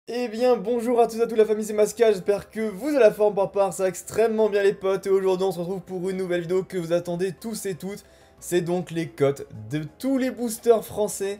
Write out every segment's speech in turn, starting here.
Eh bien bonjour à tous et à toute la famille, c'est Masca, j'espère que vous avez la forme pour part, ça va extrêmement bien les potes. Et aujourd'hui on se retrouve pour une nouvelle vidéo que vous attendez tous et toutes. C'est donc les cotes de tous les boosters français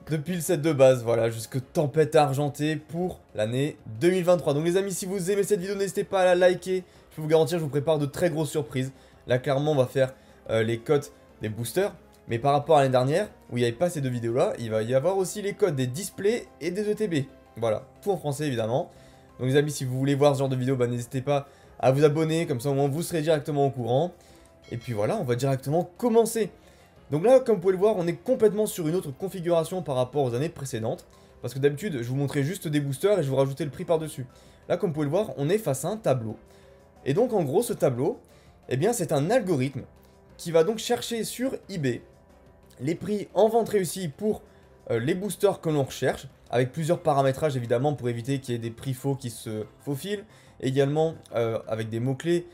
depuis le set de base, voilà, jusque Tempête Argentée pour l'année 2023. Donc les amis, si vous aimez cette vidéo, n'hésitez pas à la liker. Je peux vous garantir, je vous prépare de très grosses surprises. Là clairement on va faire les cotes des boosters. Mais par rapport à l'année dernière, où il n'y avait pas ces deux vidéos là, il va y avoir aussi les cotes des displays et des ETB. Voilà, tout en français évidemment. Donc les amis, si vous voulez voir ce genre de vidéo, bah, n'hésitez pas à vous abonner, comme ça au moins vous serez directement au courant. Et puis voilà, on va directement commencer. Donc là, comme vous pouvez le voir, on est complètement sur une autre configuration par rapport aux années précédentes. Parce que d'habitude, je vous montrais juste des boosters et je vous rajoutais le prix par-dessus. Là, comme vous pouvez le voir, on est face à un tableau. Et donc en gros, ce tableau, eh bien c'est un algorithme qui va donc chercher sur eBay les prix en vente réussie pour les boosters que l'on recherche, avec plusieurs paramétrages évidemment pour éviter qu'il y ait des prix faux qui se faufilent, également avec des mots-clés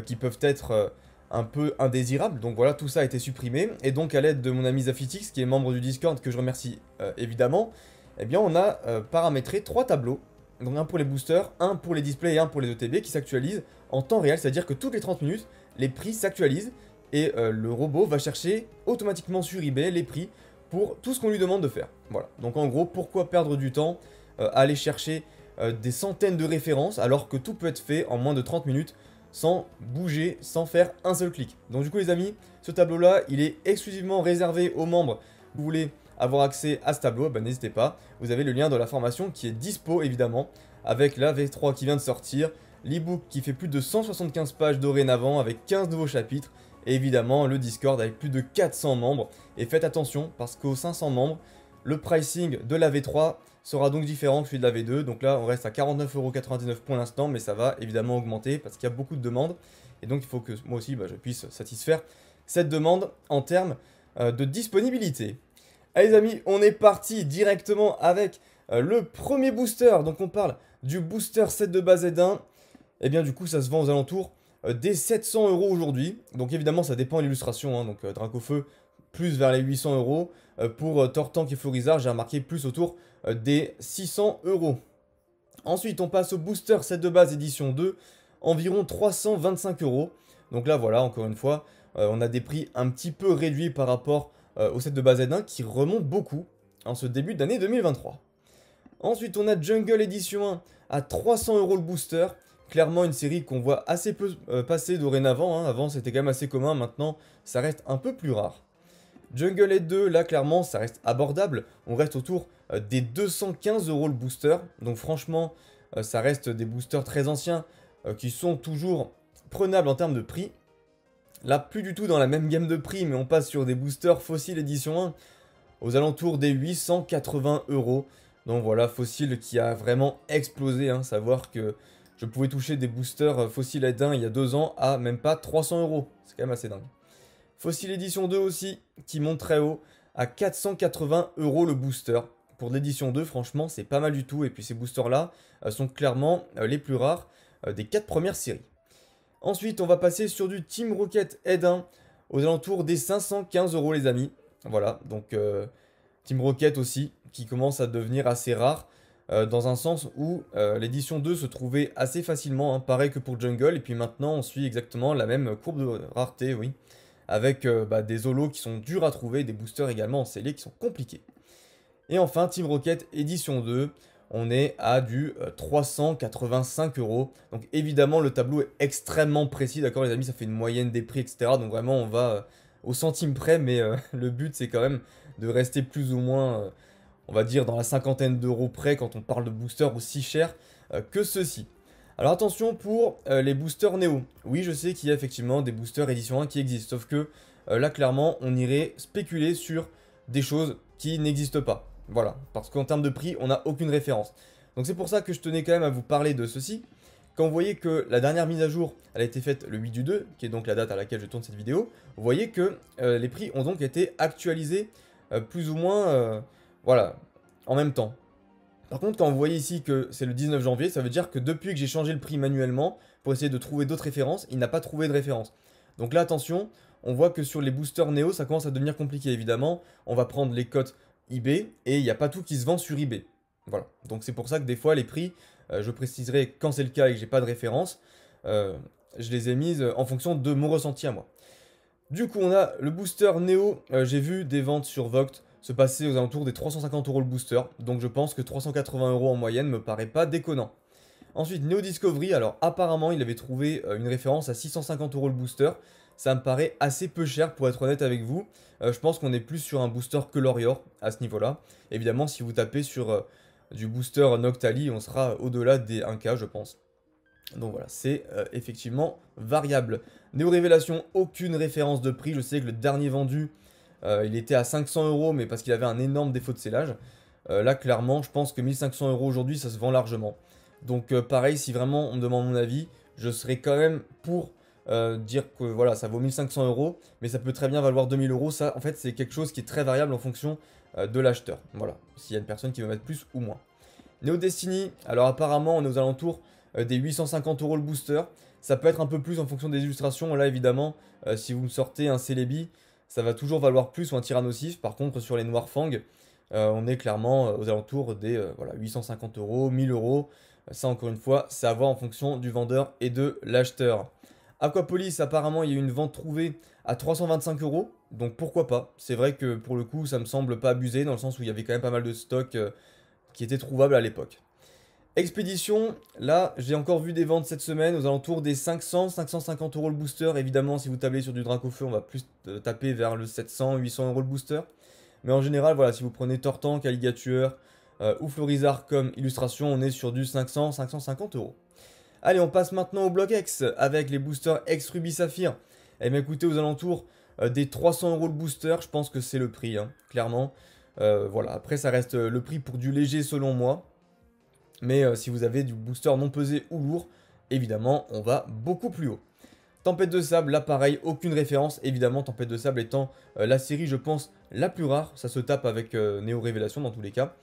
qui peuvent être un peu indésirables, donc voilà, tout ça a été supprimé, et donc à l'aide de mon ami Zafitix, qui est membre du Discord, que je remercie évidemment, eh bien on a paramétré 3 tableaux, donc un pour les boosters, un pour les displays et un pour les ETB, qui s'actualisent en temps réel, c'est-à-dire que toutes les 30 minutes, les prix s'actualisent, et le robot va chercher automatiquement sur eBay les prix pour tout ce qu'on lui demande de faire. Voilà, donc en gros, pourquoi perdre du temps à aller chercher des centaines de références alors que tout peut être fait en moins de 30 minutes sans bouger, sans faire un seul clic. Donc du coup les amis, ce tableau-là, il est exclusivement réservé aux membres. Vous voulez avoir accès à ce tableau, bah, n'hésitez pas. Vous avez le lien dans la formation qui est dispo évidemment, avec la V3 qui vient de sortir, l'ebook qui fait plus de 175 pages dorénavant avec 15 nouveaux chapitres, et évidemment le Discord avec plus de 400 membres. Et faites attention parce qu'aux 500 membres, le pricing de la V3 sera donc différent que celui de la V2. Donc là on reste à 49,99€ pour l'instant, mais ça va évidemment augmenter parce qu'il y a beaucoup de demandes. Et donc il faut que moi aussi je puisse satisfaire cette demande en termes de disponibilité. Allez les amis, on est parti directement avec le premier booster. Donc on parle du booster set de base Z1. Et bien du coup ça se vend aux alentours des 700€ aujourd'hui. Donc évidemment ça dépend de l'illustration, hein. Donc Dracofeu plus vers les 800€. Pour Tortank et Florizard, j'ai remarqué plus autour des 600€. Ensuite on passe au booster set de base édition 2, environ 325€. Donc là voilà, encore une fois, on a des prix un petit peu réduits par rapport au set de base Z1 qui remonte beaucoup en ce début d'année 2023. Ensuite on a Jungle édition 1 à 300€ le booster. Clairement une série qu'on voit assez peu passer dorénavant, hein. Avant c'était quand même assez commun, maintenant ça reste un peu plus rare. Jungle Head 2, là clairement ça reste abordable, on reste autour des 215€ le booster, donc franchement ça reste des boosters très anciens qui sont toujours prenables en termes de prix. Là plus du tout dans la même gamme de prix, mais on passe sur des boosters Fossil édition 1 aux alentours des 880€. Donc voilà, Fossil qui a vraiment explosé, hein, savoir que je pouvais toucher des boosters Fossil Head 1 il y a 2 ans à même pas 300€. C'est quand même assez dingue. Fossil édition 2 aussi, qui monte très haut, à 480€ le booster. Pour l'édition 2, franchement, c'est pas mal du tout. Et puis ces boosters-là sont clairement les plus rares des 4 premières séries. Ensuite, on va passer sur du Team Rocket Head 1, aux alentours des 515€ les amis. Voilà, donc Team Rocket aussi, qui commence à devenir assez rare. Dans un sens où l'édition 2 se trouvait assez facilement, hein, pareil que pour Jungle, et puis maintenant on suit exactement la même courbe de rareté, oui, avec des holos qui sont durs à trouver, des boosters également en scellés qui sont compliqués. Et enfin, Team Rocket édition 2, on est à du 385€, donc évidemment le tableau est extrêmement précis, d'accord les amis, ça fait une moyenne des prix, etc., donc vraiment on va au centime près, mais le but c'est quand même de rester plus ou moins... on va dire dans la cinquantaine d'euros près quand on parle de boosters aussi chers que ceux-ci. Alors attention pour les boosters Néo. Oui, je sais qu'il y a effectivement des boosters édition 1 qui existent, sauf que là clairement on irait spéculer sur des choses qui n'existent pas. Voilà, parce qu'en termes de prix, on n'a aucune référence. Donc c'est pour ça que je tenais quand même à vous parler de ceci. Quand vous voyez que la dernière mise à jour, elle a été faite le 8 du 2, qui est donc la date à laquelle je tourne cette vidéo, vous voyez que les prix ont donc été actualisés plus ou moins... voilà, en même temps. Par contre, quand vous voyez ici que c'est le 19 janvier, ça veut dire que depuis que j'ai changé le prix manuellement, pour essayer de trouver d'autres références, il n'a pas trouvé de référence. Donc là, attention, on voit que sur les boosters Néo, ça commence à devenir compliqué, évidemment. On va prendre les cotes eBay, et il n'y a pas tout qui se vend sur eBay. Voilà, donc c'est pour ça que des fois, les prix, je préciserai quand c'est le cas et que j'ai pas de référence, je les ai mises en fonction de mon ressenti à moi. Du coup, on a le booster Néo. J'ai vu des ventes sur Vogt se passer aux alentours des 350 € le booster. Donc je pense que 380 € en moyenne me paraît pas déconnant. Ensuite, Neo Discovery. Alors apparemment, il avait trouvé une référence à 650 € le booster. Ça me paraît assez peu cher pour être honnête avec vous. Je pense qu'on est plus sur un booster que l'Orior à ce niveau-là. Évidemment, si vous tapez sur du booster Noctali, on sera au-delà des 1K, je pense. Donc voilà, c'est effectivement variable. Néo Révélation, aucune référence de prix. Je sais que le dernier vendu, il était à 500 €, mais parce qu'il avait un énorme défaut de scellage. Là, clairement, je pense que 1500 € aujourd'hui, ça se vend largement. Donc pareil, si vraiment on me demande mon avis, je serais quand même pour dire que voilà, ça vaut 1500 €, mais ça peut très bien valoir 2000 €. Ça, en fait, c'est quelque chose qui est très variable en fonction de l'acheteur. Voilà, s'il y a une personne qui veut mettre plus ou moins. Neo Destiny, alors apparemment, on est aux alentours des 850 € le booster. Ça peut être un peu plus en fonction des illustrations. Là, évidemment, si vous me sortez un Celebi, ça va toujours valoir plus ou un Tyrannosif. Par contre, sur les Noirs Fang, on est clairement aux alentours des voilà, 850 €, 1000 €. Ça, encore une fois, c'est à voir en fonction du vendeur et de l'acheteur. Aquapolis, apparemment, il y a eu une vente trouvée à 325 €. Donc pourquoi pas. C'est vrai que pour le coup, ça me semble pas abusé dans le sens où il y avait quand même pas mal de stocks qui étaient trouvables à l'époque. Expédition, là j'ai encore vu des ventes cette semaine aux alentours des 500-550 € le booster. Évidemment, si vous tablez sur du Dracofeu, on va plus taper vers le 700-800 € le booster. Mais en général, voilà, si vous prenez Tortank, Alligatueur ou Florizard comme illustration, on est sur du 500-550 €. Allez, on passe maintenant au bloc X avec les boosters X Ruby Saphir. Eh bien écoutez, aux alentours des 300 € le booster, je pense que c'est le prix, hein, clairement. Voilà, après ça reste le prix pour du léger selon moi. Mais si vous avez du booster non pesé ou lourd, évidemment, on va beaucoup plus haut. Tempête de sable, là pareil, aucune référence. Évidemment, Tempête de sable étant la série, je pense, la plus rare. Ça se tape avec Néo Révélation dans tous les cas.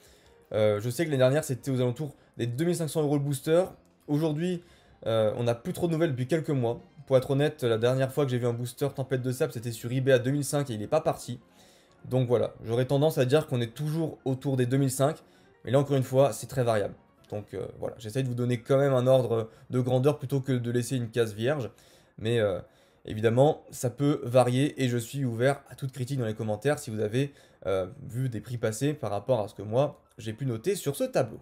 Je sais que l'année dernière, c'était aux alentours des 2500 € le booster. Aujourd'hui, on n'a plus trop de nouvelles depuis quelques mois. Pour être honnête, la dernière fois que j'ai vu un booster Tempête de sable, c'était sur eBay à 2005 et il n'est pas parti. Donc voilà, j'aurais tendance à dire qu'on est toujours autour des 2005. Mais là, encore une fois, c'est très variable. Donc voilà, j'essaie de vous donner quand même un ordre de grandeur plutôt que de laisser une case vierge. Mais évidemment, ça peut varier et je suis ouvert à toute critique dans les commentaires si vous avez vu des prix passés par rapport à ce que moi, j'ai pu noter sur ce tableau.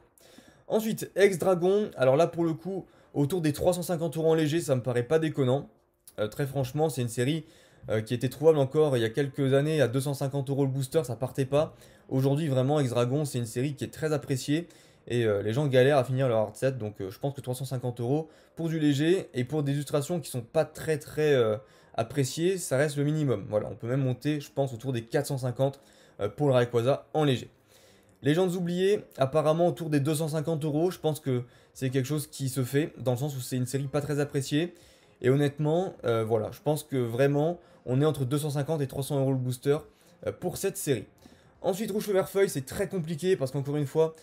Ensuite, Ex-Dragon, alors là pour le coup, autour des 350 € en léger, ça me paraît pas déconnant. Très franchement, c'est une série qui était trouvable encore il y a quelques années à 250 € le booster, ça partait pas. Aujourd'hui, vraiment, Ex-Dragon, c'est une série qui est très appréciée. Et les gens galèrent à finir leur hard set, donc je pense que 350 € pour du léger et pour des illustrations qui sont pas très appréciées, ça reste le minimum. Voilà, on peut même monter, je pense, autour des 450 pour le Rayquaza en léger. Légendes oubliées, apparemment autour des 250 €, je pense que c'est quelque chose qui se fait, dans le sens où c'est une série pas très appréciée. Et honnêtement, voilà, je pense que vraiment, on est entre 250 et 300 € le booster pour cette série. Ensuite, Rouge Vert Feuille, c'est très compliqué parce qu'encore une fois,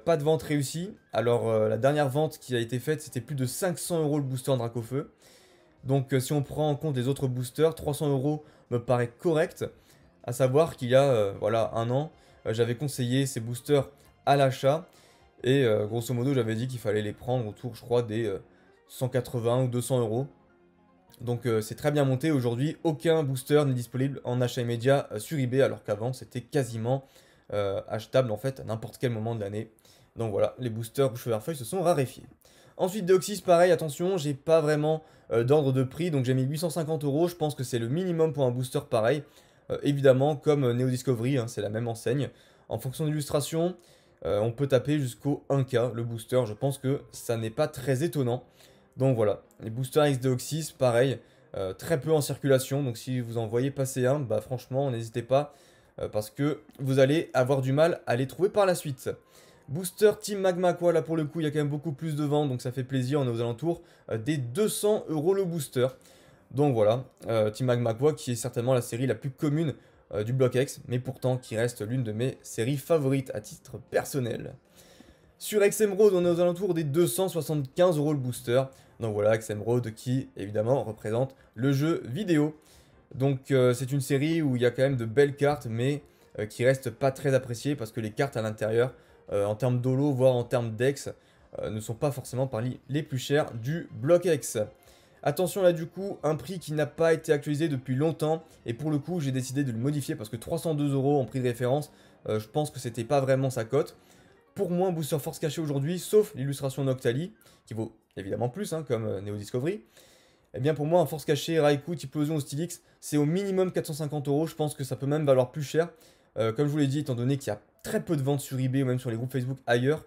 pas de vente réussie. Alors la dernière vente qui a été faite, c'était plus de 500 € le booster en Dracofeu. Donc si on prend en compte les autres boosters, 300 € me paraît correct. À savoir qu'il y a voilà, un an, j'avais conseillé ces boosters à l'achat. Et grosso modo, j'avais dit qu'il fallait les prendre autour, je crois, des 180 ou 200 €. Donc c'est très bien monté. Aujourd'hui, aucun booster n'est disponible en achat immédiat sur eBay, alors qu'avant, c'était quasiment achetable en fait à n'importe quel moment de l'année. Donc voilà, les boosters Rouge Vert Feuille se sont raréfiés. Ensuite, Deoxys, pareil, attention, j'ai pas vraiment d'ordre de prix, donc j'ai mis 850 €. Je pense que c'est le minimum pour un booster pareil. Évidemment, comme Neo Discovery, hein, c'est la même enseigne. En fonction d'illustration, on peut taper jusqu'au 1K le booster. Je pense que ça n'est pas très étonnant. Donc voilà, les boosters X Deoxys, pareil, très peu en circulation. Donc si vous en voyez passer un, bah franchement, n'hésitez pas. Parce que vous allez avoir du mal à les trouver par la suite. Booster Team Magma quoi, là pour le coup il y a quand même beaucoup plus de ventes, donc ça fait plaisir, on est aux alentours des 200 € le booster. Donc voilà, Team Magma quoi qui est certainement la série la plus commune du bloc X, mais pourtant qui reste l'une de mes séries favorites à titre personnel. Sur Emerald, on est aux alentours des 275 € le booster. Donc voilà, Emerald qui évidemment représente le jeu vidéo. Donc c'est une série où il y a quand même de belles cartes, mais qui restent pas très appréciées parce que les cartes à l'intérieur, en termes d'holo, voire en termes d'ex, ne sont pas forcément parmi les plus chères du bloc X. Attention là du coup, un prix qui n'a pas été actualisé depuis longtemps, et pour le coup j'ai décidé de le modifier parce que 302 € en prix de référence, je pense que c'était pas vraiment sa cote. Pour moi, un booster force caché aujourd'hui, sauf l'illustration Noctali, qui vaut évidemment plus, hein, comme Neo Discovery, eh bien pour moi un force caché Raikou, Typlosion ou Stylix, c'est au minimum 450 €, je pense que ça peut même valoir plus cher. Comme je vous l'ai dit, étant donné qu'il y a très peu de ventes sur eBay ou même sur les groupes Facebook ailleurs,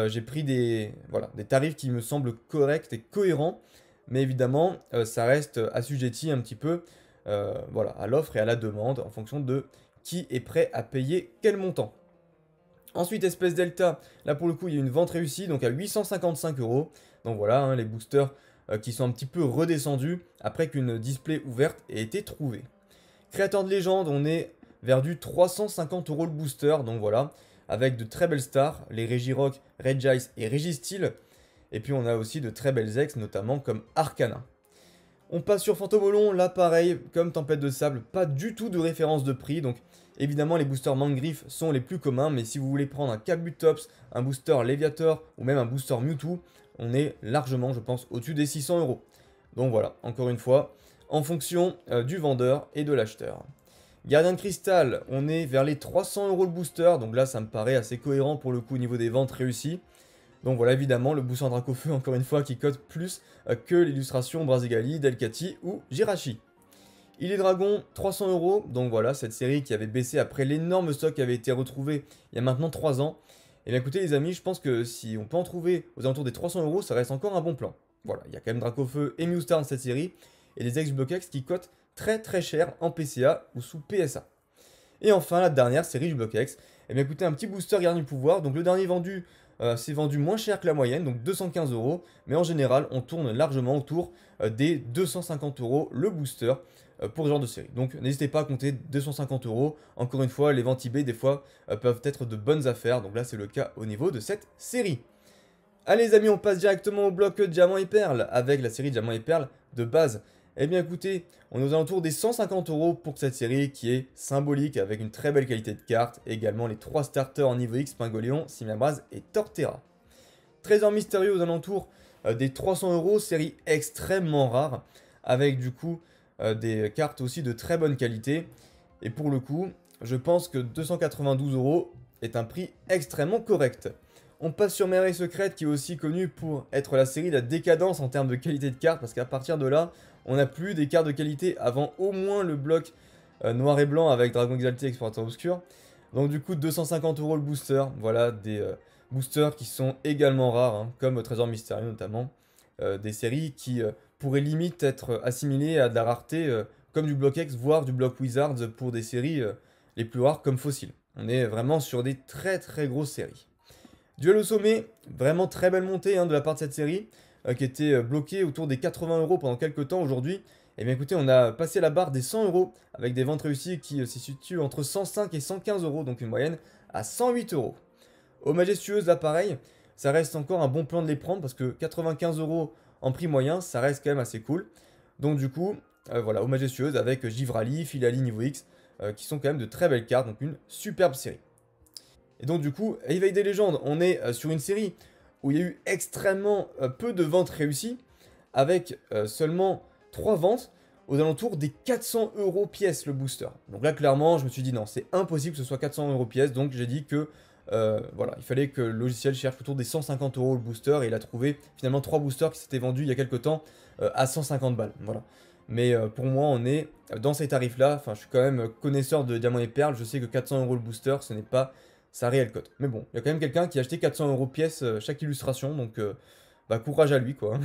j'ai pris voilà, des tarifs qui me semblent corrects et cohérents, mais évidemment ça reste assujetti un petit peu voilà, à l'offre et à la demande en fonction de qui est prêt à payer quel montant. Ensuite, espèce Delta, là pour le coup il y a une vente réussie, donc à 855 €. Donc voilà, hein, les boosters qui sont un petit peu redescendus après qu'une display ouverte ait été trouvée. Créateur de légende, on est vers du 350 € le booster, donc voilà, avec de très belles stars, les Regirock, Regice et Registeel. Et puis on a aussi de très belles ex, notamment comme Arcana. On passe sur Fantomolon, là pareil, comme Tempête de Sable, pas du tout de référence de prix, donc évidemment les boosters Mangriff sont les plus communs, mais si vous voulez prendre un Kabutops, un booster Leviator ou même un booster Mewtwo, on est largement, je pense, au-dessus des 600 €. Donc voilà, encore une fois, en fonction du vendeur et de l'acheteur. Gardien de Cristal, on est vers les 300 € le booster, donc là ça me paraît assez cohérent pour le coup au niveau des ventes réussies. Donc voilà, évidemment, le booster Dracofeu, encore une fois, qui cote plus que l'illustration Brazigali, Delcati ou Jirachi. Il est Dragon, 300 €, donc voilà, cette série qui avait baissé après l'énorme stock qui avait été retrouvé il y a maintenant 3 ans. Et bien écoutez les amis, je pense que si on peut en trouver aux alentours des 300 €, ça reste encore un bon plan. Voilà, il y a quand même Dracofeu et Mewstar dans cette série, et des ex-Block-X qui cotent très très cher en PCA ou sous PSA. Et enfin, la dernière série du Block-X, et bien écoutez, un petit booster Gardien du Pouvoir, donc le dernier vendu... c'est vendu moins cher que la moyenne, donc 215 €, mais en général, on tourne largement autour des 250 € le booster pour ce genre de série. Donc n'hésitez pas à compter 250 €. Encore une fois, les ventes eBay, des fois, peuvent être de bonnes affaires, donc là, c'est le cas au niveau de cette série. Allez les amis, on passe directement au bloc Diamant et Perle, avec la série Diamant et Perle de base. Eh bien écoutez, on est aux alentours des 150 € pour cette série qui est symbolique avec une très belle qualité de cartes, également les 3 starters en niveau X, Pingoléon, Simiabraz et Torterra. Trésor mystérieux aux alentours des 300 €, série extrêmement rare, avec du coup des cartes aussi de très bonne qualité. Et pour le coup, je pense que 292 € est un prix extrêmement correct. On passe sur Merveille Secrète qui est aussi connue pour être la série de la décadence en termes de qualité de cartes, parce qu'à partir de là, on n'a plus des cartes de qualité avant au moins le bloc noir et blanc avec Dragon Exalté, Explorateur Obscur. Donc du coup 250 € le booster, voilà des boosters qui sont également rares, hein, comme Trésor Mystérieux notamment. Des séries qui pourraient limite être assimilées à de la rareté comme du bloc X, voire du bloc Wizards pour des séries les plus rares comme Fossil. On est vraiment sur des très très grosses séries. Duel au sommet, vraiment très belle montée hein, de la part de cette série, qui était bloquée autour des 80 € pendant quelques temps aujourd'hui. Et bien écoutez, on a passé la barre des 100 € avec des ventes réussies qui se situent entre 105 et 115 €, donc une moyenne à 108 €. Aux majestueuses, là pareil, ça reste encore un bon plan de les prendre parce que 95 € en prix moyen, ça reste quand même assez cool. Donc du coup, voilà, aux majestueuses avec Givrali, Filali niveau X, qui sont quand même de très belles cartes, donc une superbe série. Et donc du coup, Éveil des légendes, on est sur une série où il y a eu extrêmement peu de ventes réussies, avec seulement 3 ventes aux alentours des 400 € pièce le booster. Donc là clairement, je me suis dit non, c'est impossible que ce soit 400 € pièce, donc j'ai dit que voilà, il fallait que le logiciel cherche autour des 150 € le booster, et il a trouvé finalement 3 boosters qui s'étaient vendus il y a quelques temps à 150 balles. Voilà. Mais pour moi, on est dans ces tarifs-là. Enfin, je suis quand même connaisseur de diamants et perles. Je sais que 400 € le booster, ce n'est pas sa réelle cote. Mais bon, il y a quand même quelqu'un qui a acheté 400 € pièce chaque illustration. Donc, bah, courage à lui, quoi.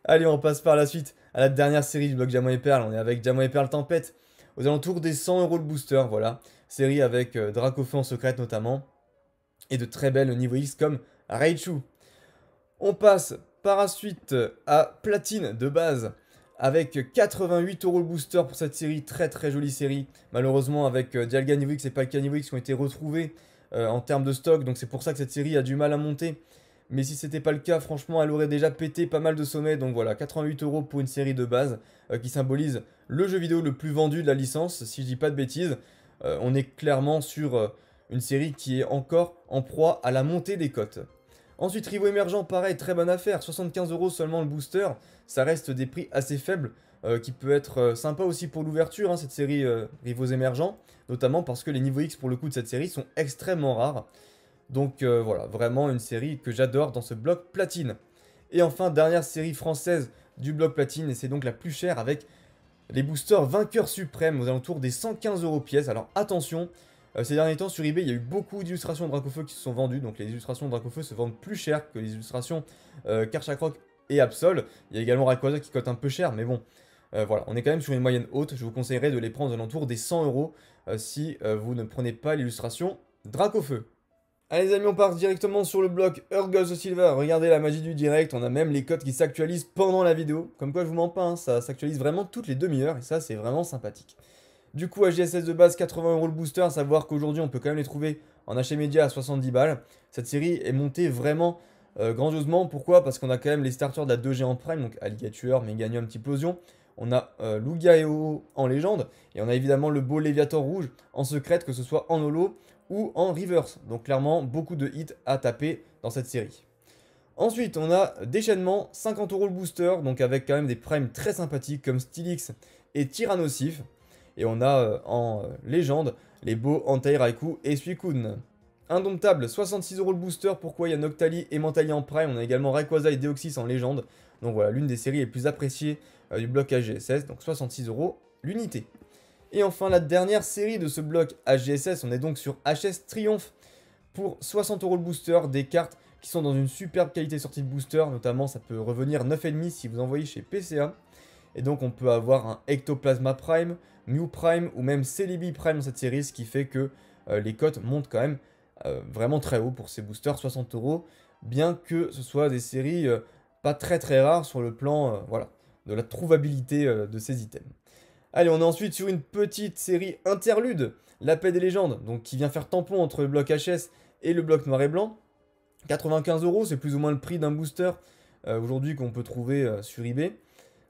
Allez, on passe par la suite à la dernière série du bloc diamants et perles. On est avec Diamants et perles Tempête. Aux alentours des 100 € le booster, voilà. Série avec Dracofeu en secrète notamment. Et de très belles niveau X comme Raichu. On passe par la suite à Platine de base, avec 88 € le booster pour cette série, très très jolie série. Malheureusement avec Dialga niveau X et Palkia niveau X qui ont été retrouvés en termes de stock, donc c'est pour ça que cette série a du mal à monter. Mais si c'était pas le cas, franchement, elle aurait déjà pété pas mal de sommets. Donc voilà, 88 € pour une série de base qui symbolise le jeu vidéo le plus vendu de la licence, si je dis pas de bêtises. On est clairement sur une série qui est encore en proie à la montée des cotes. Ensuite, Rivaux Émergent, pareil, très bonne affaire, 75 € seulement le booster. Ça reste des prix assez faibles, qui peut être sympa aussi pour l'ouverture, hein, cette série Rivaux Émergents. Notamment parce que les niveaux X pour le coup de cette série sont extrêmement rares. Donc voilà, vraiment une série que j'adore dans ce bloc platine. Et enfin, dernière série française du bloc platine, et c'est donc la plus chère avec les boosters vainqueurs suprêmes aux alentours des 115 € pièce. Alors attention, ces derniers temps sur eBay, il y a eu beaucoup d'illustrations de Dracofeu qui se sont vendues. Donc les illustrations de Dracofeu se vendent plus cher que les illustrations Karchakroc et Absol. Il y a également Rayquaza qui cote un peu cher, mais bon, voilà, on est quand même sur une moyenne haute. Je vous conseillerais de les prendre aux alentours des 100 € si vous ne prenez pas l'illustration Dracofeu. Allez les amis, on part directement sur le bloc Urgos of Silver. Regardez la magie du direct, on a même les codes qui s'actualisent pendant la vidéo. Comme quoi je vous mens pas, hein, ça s'actualise vraiment toutes les demi-heures et ça c'est vraiment sympathique. Du coup, HDSS de base, 80 € le booster, à savoir qu'aujourd'hui on peut quand même les trouver en achat média à 70 balles. Cette série est montée vraiment grandiosement. Pourquoi? Parce qu'on a quand même les starters de la 2G en prime, donc Alligator, Meganium, Typhlosion. On a Lugia et Ho-Oh en légende. Et on a évidemment le beau Léviator rouge en secrète, que ce soit en holo ou en reverse. Donc clairement, beaucoup de hits à taper dans cette série. Ensuite, on a déchaînement, 50 € le booster, donc avec quand même des primes très sympathiques comme Stylix et Tyrannosif. Et on a en légende les beaux Entei, Raikou et Suicune. Indomptable, 66 € le booster, pourquoi il y a Noctali et Mentali en prime. On a également Rayquaza et Deoxys en légende. Donc voilà, l'une des séries les plus appréciées du bloc HGSS, donc 66 € l'unité. Et enfin, la dernière série de ce bloc HGSS, on est donc sur HS Triomphe pour 60 € le booster, des cartes qui sont dans une superbe qualité sortie de booster, notamment ça peut revenir 9,5 si vous envoyez chez PCA. Et donc on peut avoir un Ectoplasma Prime, Mew Prime ou même Celebi Prime dans cette série, ce qui fait que les cotes montent quand même vraiment très haut pour ces boosters, 60 €, bien que ce soit des séries pas très rares sur le plan voilà, de la trouvabilité de ces items. Allez, on est ensuite sur une petite série interlude, la paix des légendes, donc qui vient faire tampon entre le bloc HS et le bloc noir et blanc. 95 €, c'est plus ou moins le prix d'un booster aujourd'hui qu'on peut trouver sur eBay.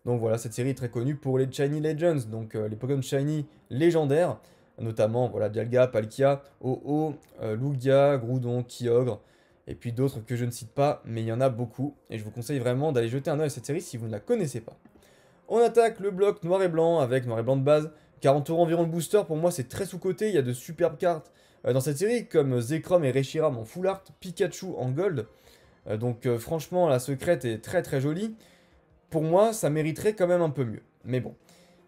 Donc voilà, cette série est très connue pour les Shiny Legends, donc les Pokémon Shiny légendaires, notamment voilà, Dialga, Palkia, Ho-Oh, Lugia, Groudon, Kyogre, et puis d'autres que je ne cite pas, mais il y en a beaucoup, et je vous conseille vraiment d'aller jeter un œil à cette série si vous ne la connaissez pas. On attaque le bloc noir et blanc avec noir et blanc de base, 40 € environ le booster, pour moi c'est très sous-coté, il y a de superbes cartes dans cette série, comme Zekrom et Reshiram en full art, Pikachu en gold, donc franchement la secrète est très jolie. Pour moi, ça mériterait quand même un peu mieux. Mais bon,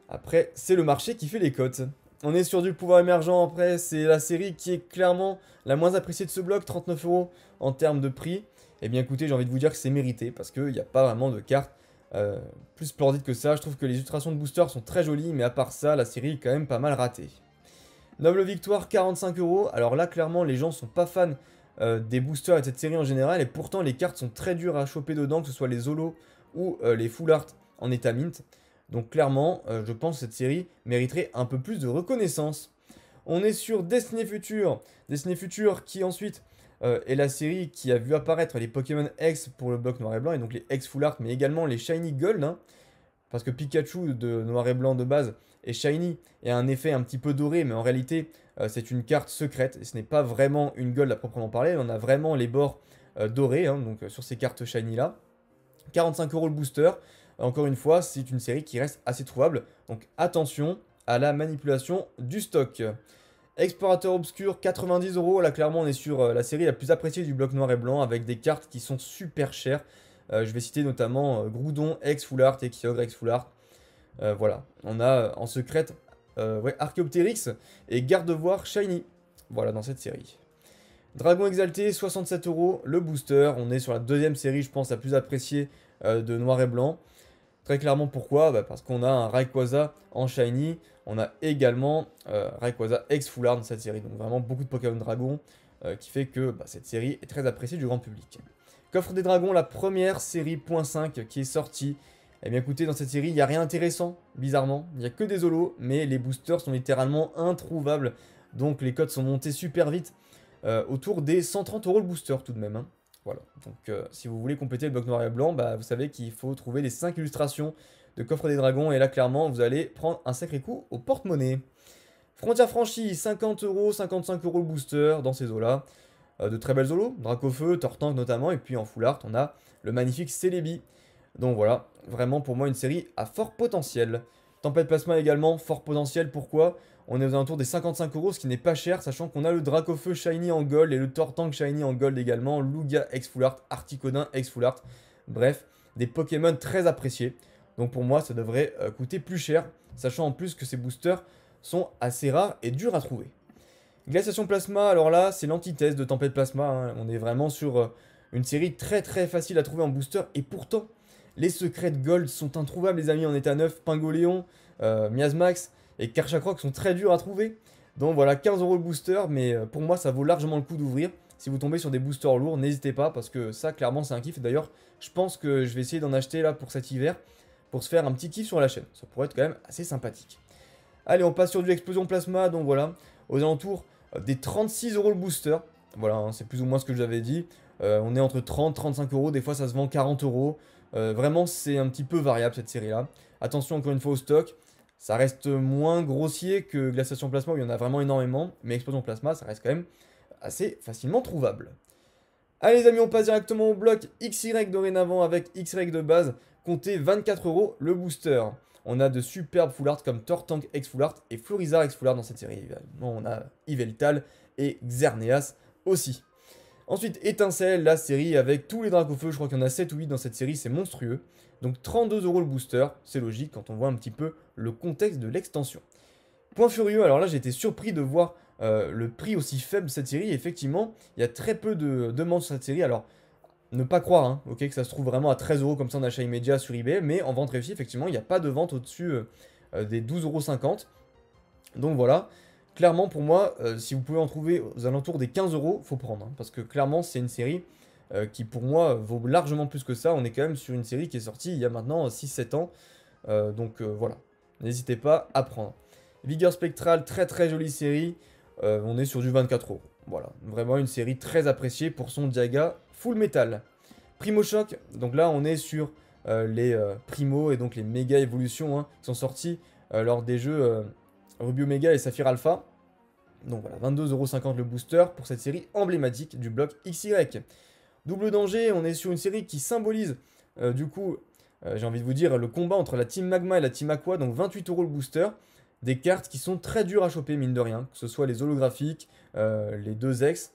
après, c'est le marché qui fait les cotes. On est sur du pouvoir émergent, après, c'est la série qui est clairement la moins appréciée de ce bloc, 39 € en termes de prix. Eh bien écoutez, j'ai envie de vous dire que c'est mérité, parce qu'il n'y a pas vraiment de cartes plus splendides que ça. Je trouve que les illustrations de booster sont très jolies, mais à part ça, la série est quand même pas mal ratée. Noble Victoire, 45 €. Alors là, clairement, les gens sont pas fans des boosters et de cette série en général, et pourtant les cartes sont très dures à choper dedans, que ce soit les holos ou les full art en état mint. Donc clairement, je pense que cette série mériterait un peu plus de reconnaissance. On est sur Destiny Future. Destiny Future qui ensuite est la série qui a vu apparaître les Pokémon X pour le bloc noir et blanc, et donc les X full art, mais également les Shiny Gold, hein, parce que Pikachu de noir et blanc de base est Shiny et a un effet un petit peu doré, mais en réalité c'est une carte secrète, et ce n'est pas vraiment une Gold à proprement parler, on a vraiment les bords dorés, hein, donc sur ces cartes Shiny là. 45 € le booster. Encore une fois, c'est une série qui reste assez trouvable. Donc attention à la manipulation du stock. Explorateur Obscur, 90 €. Là, clairement, on est sur la série la plus appréciée du bloc noir et blanc avec des cartes qui sont super chères. Je vais citer notamment Groudon, X Full Art et Kyogre X Full Art. Voilà. On a en secrète ouais, Archaeopteryx et Gardevoir Shiny. Voilà, dans cette série. Dragon Exalté, 67 € le booster. On est sur la deuxième série, je pense, la plus appréciée de noir et blanc. Très clairement, pourquoi? Parce qu'on a un Rayquaza en Shiny. On a également Rayquaza X Full Art dans cette série. Donc vraiment beaucoup de Pokémon Dragon qui fait que cette série est très appréciée du grand public. Coffre des Dragons, la première série .5 qui est sortie. Eh bien écoutez, dans cette série, il n'y a rien d'intéressant, bizarrement. Il n'y a que des holos, mais les boosters sont littéralement introuvables. Donc les codes sont montés super vite. Autour des 130 € le booster tout de même. Hein. Voilà, donc si vous voulez compléter le bloc noir et blanc, bah, vous savez qu'il faut trouver les 5 illustrations de Coffre des Dragons, et là clairement vous allez prendre un sacré coup au porte-monnaie. Frontière franchie, 50 euros, 55 euros le booster dans ces eaux-là. De très belles holos, Dracofeu, Tortank notamment, et puis en full art on a le magnifique Celebi. Donc voilà, vraiment pour moi une série à fort potentiel. Tempête Plasma également, fort potentiel, pourquoi? On est aux alentours des 55 euros, ce qui n'est pas cher, sachant qu'on a le Dracofeu Shiny en gold et le Tortank Shiny en gold également, Lugia ex full art, Articodin ex full art. Bref, des Pokémon très appréciés. Donc pour moi ça devrait coûter plus cher, sachant en plus que ces boosters sont assez rares et durs à trouver. Glaciation Plasma, alors là, c'est l'antithèse de Tempête Plasma, hein. On est vraiment sur une série très facile à trouver en booster, et pourtant, les secrets de Gold sont introuvables, les amis, en état neuf. Pingoléon, Miasmax et Karchakroc sont très durs à trouver. Donc voilà, 15 euros le booster, mais pour moi, ça vaut largement le coup d'ouvrir. Si vous tombez sur des boosters lourds, n'hésitez pas, parce que ça, clairement, c'est un kiff. D'ailleurs, je pense que je vais essayer d'en acheter là pour cet hiver, pour se faire un petit kiff sur la chaîne. Ça pourrait être quand même assez sympathique. Allez, on passe sur du Explosion Plasma, donc voilà, aux alentours des 36 euros le booster. Voilà, hein, c'est plus ou moins ce que j'avais dit. On est entre 30 35 euros, des fois ça se vend 40 euros. Vraiment, c'est un petit peu variable cette série-là. Attention encore une fois au stock. Ça reste moins grossier que Glaciation Plasma où il y en a vraiment énormément. Mais Explosion Plasma, ça reste quand même assez facilement trouvable. Allez les amis, on passe directement au bloc XY dorénavant avec XY de base. Comptez 24 euros le booster. On a de superbes full art comme Tortank ex full art et Florizarre ex full art dans cette série. Évidemment, on a Yveltal et Xerneas aussi. Ensuite, Étincelle, la série avec tous les Dracofeu. Je crois qu'il y en a 7 ou 8 dans cette série, c'est monstrueux. Donc 32 euros le booster, c'est logique quand on voit un petit peu le contexte de l'extension. Point furieux, alors là j'ai été surpris de voir le prix aussi faible de cette série. Effectivement, il y a très peu de demandes sur cette série. Alors, ne pas croire, hein, ok, que ça se trouve vraiment à 13 euros comme ça en achat immédiat sur eBay, mais en vente réussie, effectivement, il n'y a pas de vente au-dessus des 12,50 euros. Donc voilà, clairement pour moi, si vous pouvez en trouver aux alentours des 15 euros, faut prendre, hein, parce que clairement c'est une série qui pour moi vaut largement plus que ça. On est quand même sur une série qui est sortie il y a maintenant 6-7 ans, donc voilà, n'hésitez pas à prendre. Vigueur Spectrale, très jolie série, on est sur du 24 euros. Voilà, vraiment une série très appréciée pour son Diaga Full Metal. Primo Choc, donc là on est sur les Primo et donc les méga évolutions, hein, qui sont sortis lors des jeux Rubio Mega et Saphir Alpha. Donc voilà, 22,50€ le booster pour cette série emblématique du bloc XY. Double danger, on est sur une série qui symbolise du coup, j'ai envie de vous dire, le combat entre la Team Magma et la Team Aqua, donc 28 euros le booster. Des cartes qui sont très dures à choper, mine de rien, que ce soit les holographiques, les 2X,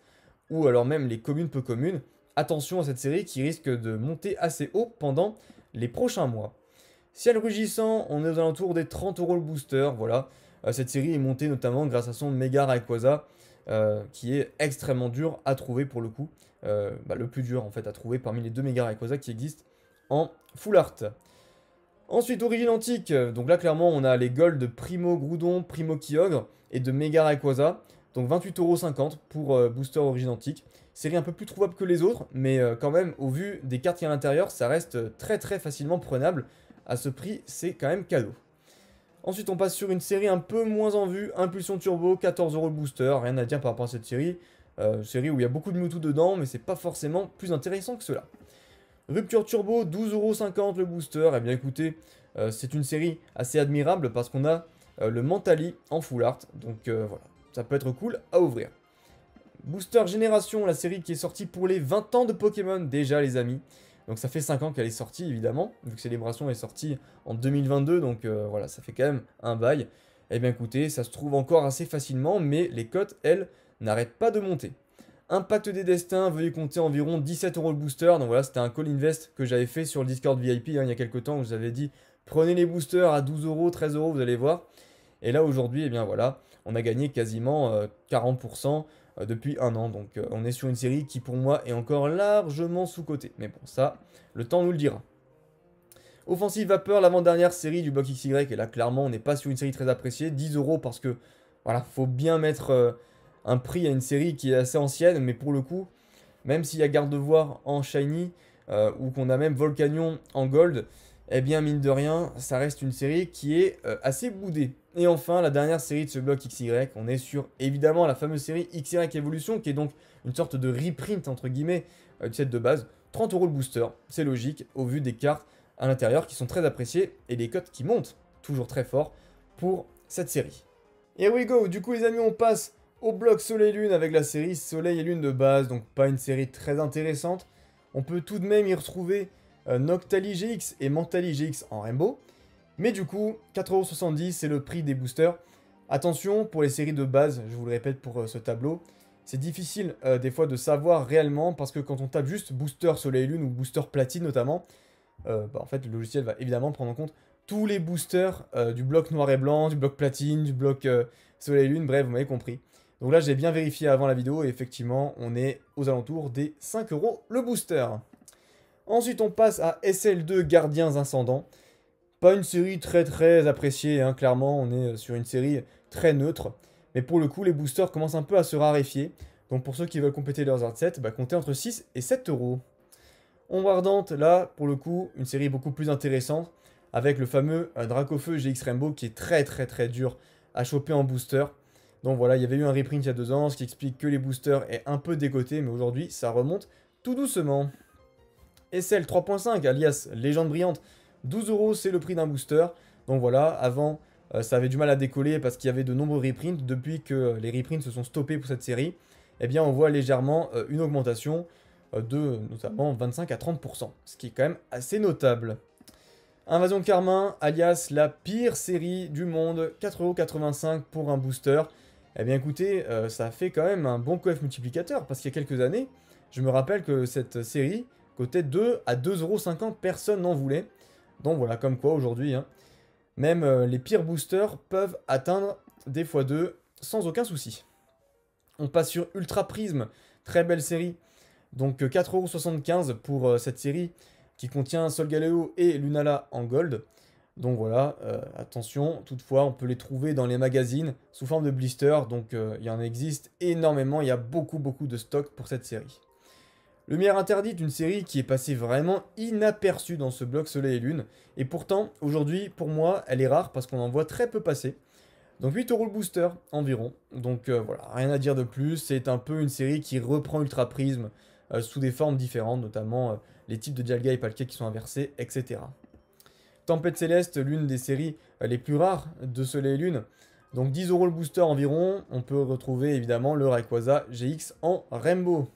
ou alors même les communes peu communes. Attention à cette série qui risque de monter assez haut pendant les prochains mois. Ciel rugissant, on est aux alentours des 30 euros le booster, voilà. Cette série est montée notamment grâce à son Mega Rayquaza, qui est extrêmement dur à trouver pour le coup. Le plus dur en fait à trouver parmi les deux Mega Rayquaza qui existent en full art. Ensuite, Origine Antique, donc là clairement on a les golds de Primo Groudon, Primo Kyogre et de Mega Rayquaza. Donc 28,50€ pour Booster Origine Antique. Série un peu plus trouvable que les autres, mais quand même au vu des cartes qu'il y a à l'intérieur, ça reste très facilement prenable. À ce prix, c'est quand même cadeau. Ensuite, on passe sur une série un peu moins en vue, Impulsion Turbo, 14€ le booster, rien à dire par rapport à cette série. Série où il y a beaucoup de Mewtwo dedans, mais c'est pas forcément plus intéressant que cela. Rupture Turbo, 12,50€ le booster. Eh bien écoutez, c'est une série assez admirable parce qu'on a le Mentali en full art. Donc voilà, ça peut être cool à ouvrir. Booster Génération, la série qui est sortie pour les 20 ans de Pokémon déjà les amis. Donc ça fait 5 ans qu'elle est sortie évidemment, vu que Célébration est sortie en 2022, donc voilà, ça fait quand même un bail. Eh bien écoutez, ça se trouve encore assez facilement, mais les cotes, elles, n'arrêtent pas de monter. Impact des Destins, veuillez compter environ 17€ le booster. Donc voilà, c'était un call invest que j'avais fait sur le Discord VIP il y a quelques temps où je vous avais dit prenez les boosters à 12€, 13€, vous allez voir. Et là aujourd'hui, eh bien voilà, on a gagné quasiment 40% depuis un an. Donc on est sur une série qui pour moi est encore largement sous-cotée. Mais bon, ça, le temps nous le dira. Offensive Vapeur, l'avant-dernière série du bloc XY. Et là, clairement, on n'est pas sur une série très appréciée. 10€ parce que, voilà, faut bien mettre un prix à une série qui est assez ancienne. Mais pour le coup, même s'il y a Gardevoir en Shiny, ou qu'on a même Volcanion en Gold, eh bien mine de rien, ça reste une série qui est assez boudée. Et enfin, la dernière série de ce bloc XY, on est sur évidemment la fameuse série XY Evolution, qui est donc une sorte de reprint entre guillemets du set de base. 30 € le booster, c'est logique au vu des cartes à l'intérieur qui sont très appréciées et les cotes qui montent toujours très fort pour cette série. Here we go, du coup les amis, on passe au bloc Soleil et Lune avec la série Soleil et Lune de base, donc pas une série très intéressante. On peut tout de même y retrouver Noctali GX et Mentali GX en Rainbow. Mais du coup, 4,70 € c'est le prix des boosters. Attention, pour les séries de base, je vous le répète pour ce tableau, c'est difficile des fois de savoir réellement parce que quand on tape juste booster Soleil et Lune ou booster Platine notamment, en fait le logiciel va évidemment prendre en compte tous les boosters du bloc noir et blanc, du bloc platine, du bloc Soleil et Lune, bref, vous m'avez compris. Donc là, j'ai bien vérifié avant la vidéo et effectivement, on est aux alentours des 5 € le booster. Ensuite, on passe à SL2 Gardiens Incendants. Pas une série très appréciée, hein, clairement, on est sur une série très neutre. Mais pour le coup, les boosters commencent un peu à se raréfier. Donc pour ceux qui veulent compléter leurs art sets, comptez entre 6 et 7 €. Ombre Ardente, là, pour le coup, une série beaucoup plus intéressante, avec le fameux Dracofeu GX Rainbow qui est très dur à choper en booster. Donc voilà, il y avait eu un reprint il y a 2 ans, ce qui explique que les boosters est un peu décoté, mais aujourd'hui, ça remonte tout doucement. SL 3.5, alias Légende Brillante, 12 € c'est le prix d'un booster. Donc voilà, avant, ça avait du mal à décoller parce qu'il y avait de nombreux reprints. Depuis que les reprints se sont stoppés pour cette série, eh bien on voit légèrement une augmentation de notamment 25 à 30%, ce qui est quand même assez notable. Invasion Carmin, alias la pire série du monde, 4,85 € pour un booster. Eh bien écoutez, ça fait quand même un bon coef multiplicateur, parce qu'il y a quelques années, je me rappelle que cette série coûtait 2 à 2,50 €, personne n'en voulait. Donc voilà, comme quoi aujourd'hui, hein, même les pires boosters peuvent atteindre des x2 sans aucun souci. On passe sur Ultra Prism, très belle série. Donc 4,75 € pour cette série qui contient Solgaleo et Lunala en gold. Donc voilà, attention, toutefois on peut les trouver dans les magazines sous forme de blister, donc il y en existe énormément, il y a beaucoup de stock pour cette série. Lumière Interdite, une série qui est passée vraiment inaperçue dans ce bloc Soleil et Lune, et pourtant aujourd'hui pour moi elle est rare parce qu'on en voit très peu passer. Donc 8 € le booster environ, donc voilà, rien à dire de plus, c'est un peu une série qui reprend Ultra Prism sous des formes différentes, notamment les types de Dialga et Palkia qui sont inversés, etc. Tempête Céleste, l'une des séries les plus rares de Soleil et Lune. Donc 10 € le booster environ. On peut retrouver évidemment le Rayquaza GX en Rainbow.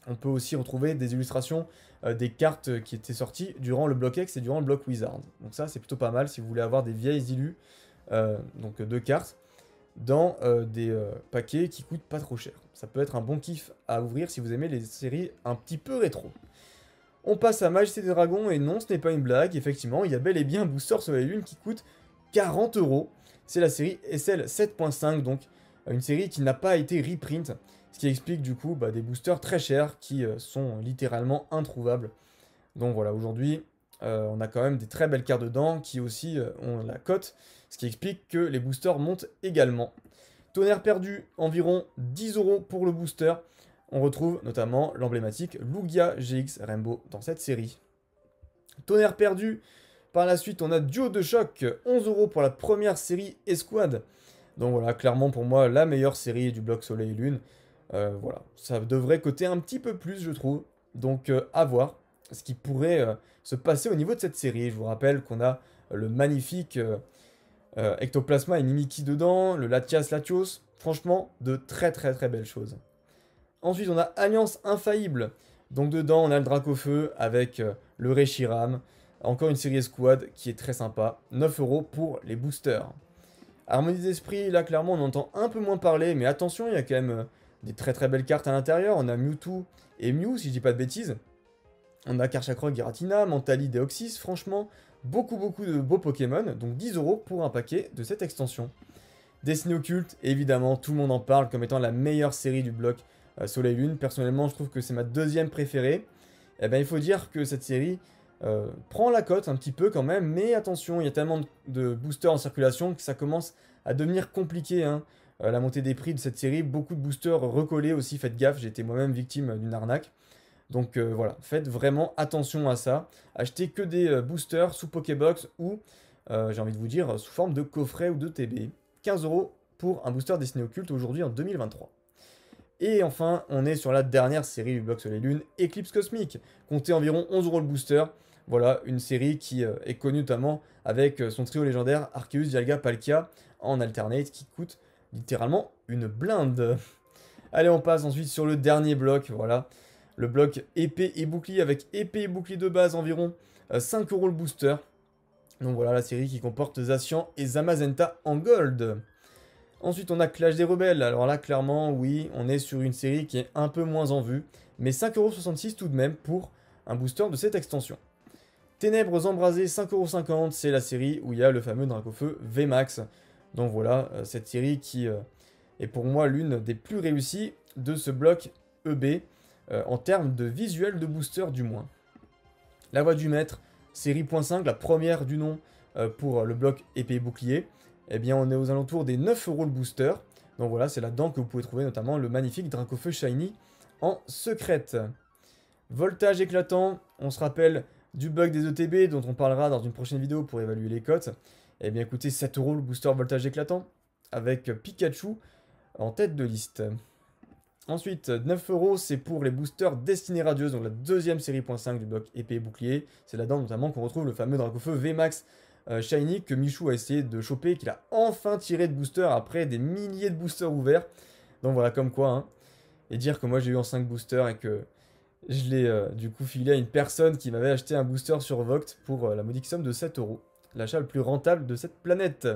On peut aussi retrouver des illustrations des cartes qui étaient sorties durant le bloc X et durant le bloc Wizard. Donc ça c'est plutôt pas mal si vous voulez avoir des vieilles illus, donc de cartes, dans des paquets qui coûtent pas trop cher. Ça peut être un bon kiff à ouvrir si vous aimez les séries un petit peu rétro. On passe à Majesté des Dragons, et non, ce n'est pas une blague, effectivement, il y a bel et bien un booster Soleil et Lune qui coûte 40 €. C'est la série SL 7.5, donc une série qui n'a pas été reprint, ce qui explique du coup des boosters très chers qui sont littéralement introuvables. Donc voilà, aujourd'hui, on a quand même des très belles cartes dedans qui aussi ont la cote, ce qui explique que les boosters montent également. Tonnerre perdu, environ 10 € pour le booster. On retrouve notamment l'emblématique Lugia GX Rainbow dans cette série. Tonnerre perdu, par la suite on a Duo de choc, 11 € pour la première série Escouade. Donc voilà, clairement pour moi la meilleure série du bloc Soleil et Lune. Voilà, ça devrait coter un petit peu plus je trouve. Donc à voir ce qui pourrait se passer au niveau de cette série. Je vous rappelle qu'on a le magnifique Ectoplasma et Mimikyu dedans, le Latias Latios. Franchement, de très belles choses. Ensuite, on a Alliance Infaillible. Donc dedans, on a le Dracofeu avec le Reshiram. Encore une série Escouade qui est très sympa. 9 € pour les boosters. Harmonie d'esprit, là clairement on entend un peu moins parler, mais attention, il y a quand même des très belles cartes à l'intérieur. On a Mewtwo et Mew, si je dis pas de bêtises. On a Karchakrog, Giratina, Mentali, Deoxys, franchement, beaucoup de beaux Pokémon. Donc 10 € pour un paquet de cette extension. Destiny Occulte, évidemment, tout le monde en parle comme étant la meilleure série du bloc Soleil Lune. Personnellement, je trouve que c'est ma deuxième préférée. Et ben, il faut dire que cette série prend la cote un petit peu quand même, mais attention, il y a tellement de boosters en circulation que ça commence à devenir compliqué, hein, la montée des prix de cette série. Beaucoup de boosters recollés aussi, faites gaffe, j'ai été moi-même victime d'une arnaque. Donc voilà, faites vraiment attention à ça. Achetez que des boosters sous Pokébox ou, j'ai envie de vous dire, sous forme de coffret ou de TB. 15 € pour un booster destiné au culte aujourd'hui en 2023. Et enfin, on est sur la dernière série du bloc Soleil Lune, Eclipse Cosmique. Comptez environ 11 € le booster. Voilà, une série qui est connue notamment avec son trio légendaire Arceus, Dialga, Palkia en alternate qui coûte littéralement une blinde. Allez, on passe ensuite sur le dernier bloc, voilà. Le bloc épée et bouclier avec épée et bouclier de base environ 5 € le booster. Donc voilà la série qui comporte Zacian et Zamazenta en gold. Ensuite on a Clash des Rebelles, alors là clairement oui, on est sur une série qui est un peu moins en vue, mais 5,66 € tout de même pour un booster de cette extension. Ténèbres Embrasées, 5,50 €, c'est la série où il y a le fameux Dracofeu VMAX. Donc voilà, cette série qui est pour moi l'une des plus réussies de ce bloc EB, en termes de visuel de booster du moins. La Voix du Maître, série .5, la première du nom pour le bloc épée et bouclier. Eh bien on est aux alentours des 9 € le booster. Donc voilà, c'est là-dedans que vous pouvez trouver notamment le magnifique Dracofeu Shiny en secrète. Voltage éclatant, on se rappelle du bug des ETB dont on parlera dans une prochaine vidéo pour évaluer les cotes. Eh bien écoutez, 7 € le booster voltage éclatant avec Pikachu en tête de liste. Ensuite, 9 € c'est pour les boosters Destinée Radieuse, donc la deuxième série .5 du bloc épée et bouclier. C'est là-dedans notamment qu'on retrouve le fameux Dracofeu VMAX Shiny que Michou a essayé de choper, qu'il a enfin tiré de booster après des milliers de boosters ouverts. Donc voilà, comme quoi, hein. Et dire que moi j'ai eu en 5 boosters et que je l'ai du coup filé à une personne qui m'avait acheté un booster sur Voct pour la modique somme de 7 €. L'achat le plus rentable de cette planète.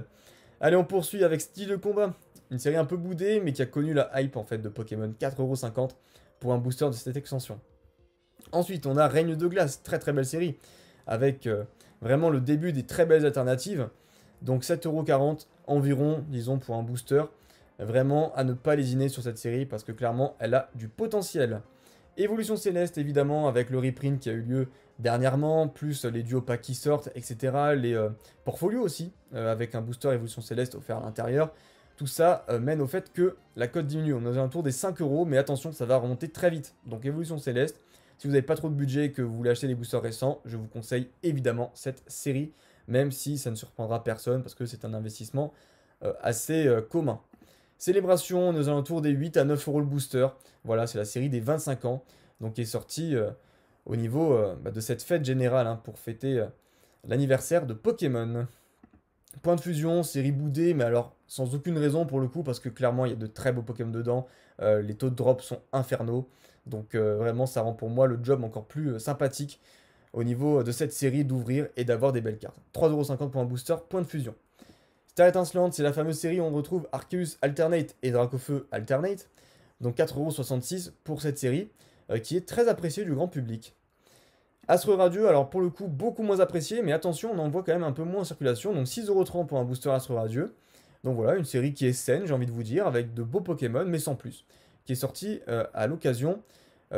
Allez, on poursuit avec Style de Combat. Une série un peu boudée, mais qui a connu la hype en fait de Pokémon. 4,50 € pour un booster de cette extension. Ensuite, on a Règne de Glace, très très belle série, avec vraiment le début des très belles alternatives. Donc 7,40 € environ, disons, pour un booster. Vraiment à ne pas lésiner sur cette série, parce que clairement, elle a du potentiel. Évolution Céleste, évidemment, avec le reprint qui a eu lieu dernièrement, plus les duos packs qui sortent, etc. Les portfolios aussi, avec un booster Évolution Céleste offert à l'intérieur. Tout ça mène au fait que la cote diminue. On est aux alentours des 5 €, mais attention, ça va remonter très vite. Donc Évolution Céleste, si vous n'avez pas trop de budget et que vous voulez acheter des boosters récents, je vous conseille évidemment cette série, même si ça ne surprendra personne, parce que c'est un investissement assez commun. Célébration, on est aux alentours des 8 à 9 € le booster. Voilà, c'est la série des 25 ans, donc qui est sortie au niveau de cette fête générale, hein, pour fêter l'anniversaire de Pokémon. Point de fusion, série boudée, mais alors sans aucune raison pour le coup, parce que clairement il y a de très beaux Pokémon dedans, les taux de drop sont infernaux, donc vraiment ça rend pour moi le job encore plus sympathique au niveau de cette série d'ouvrir et d'avoir des belles cartes. 3,50 € pour un booster, point de fusion. Star Étincelante, c'est la fameuse série où on retrouve Arceus Alternate et Dracofeu Alternate, donc 4,66 € pour cette série, qui est très appréciée du grand public. Astre Radieux, alors pour le coup beaucoup moins apprécié, mais attention, on en voit quand même un peu moins en circulation, donc 6,30 € pour un booster Astre Radieux. Donc voilà, une série qui est saine, j'ai envie de vous dire, avec de beaux Pokémon, mais sans plus, qui est sortie à l'occasion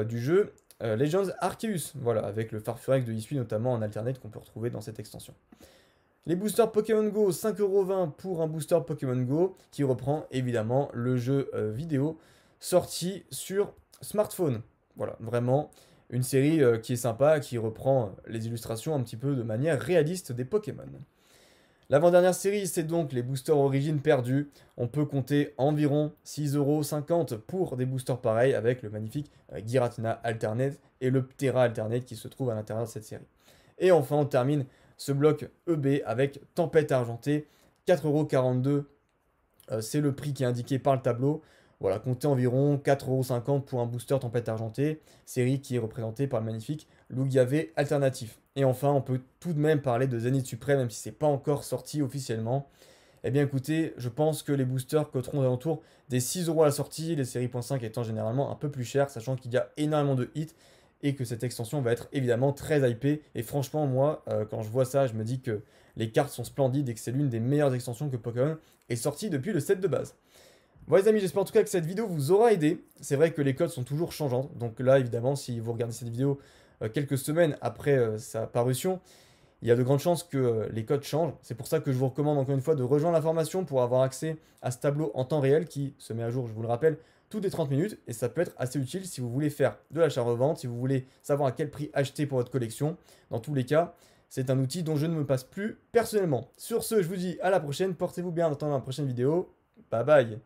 du jeu Legends Arceus, voilà, avec le Farfurex de Hisui notamment en alternate qu'on peut retrouver dans cette extension. Les boosters Pokémon Go, 5,20 € pour un booster Pokémon Go, qui reprend évidemment le jeu vidéo sorti sur smartphone. Voilà, vraiment une série qui est sympa, qui reprend les illustrations un petit peu de manière réaliste des Pokémon. L'avant-dernière série, c'est donc les boosters origines perdus. On peut compter environ 6,50 € pour des boosters pareils, avec le magnifique Giratina Alternate et le Ptera Alternate qui se trouve à l'intérieur de cette série. Et enfin, on termine ce bloc EB avec Tempête Argentée, 4,42 €. C'est le prix qui est indiqué par le tableau. Voilà, comptez environ 4,50 € pour un booster Tempête Argentée, série qui est représentée par le magnifique Lugiave alternatif. Et enfin, on peut tout de même parler de Zénith Suprême, même si c'est pas encore sorti officiellement. Eh bien écoutez, je pense que les boosters coûteront aux alentours des 6 € à la sortie, les séries .5 étant généralement un peu plus chères, sachant qu'il y a énormément de hits, et que cette extension va être évidemment très hypée. Et franchement, moi, quand je vois ça, je me dis que les cartes sont splendides et que c'est l'une des meilleures extensions que Pokémon est sortie depuis le set de base. Bon les amis, j'espère en tout cas que cette vidéo vous aura aidé. C'est vrai que les codes sont toujours changeantes, donc là évidemment si vous regardez cette vidéo quelques semaines après sa parution, il y a de grandes chances que les codes changent. C'est pour ça que je vous recommande encore une fois de rejoindre la formation pour avoir accès à ce tableau en temps réel qui se met à jour, je vous le rappelle, toutes les 30 minutes et ça peut être assez utile si vous voulez faire de l'achat-revente, si vous voulez savoir à quel prix acheter pour votre collection. Dans tous les cas, c'est un outil dont je ne me passe plus personnellement. Sur ce, je vous dis à la prochaine, portez-vous bien en attendant la prochaine vidéo. Bye bye.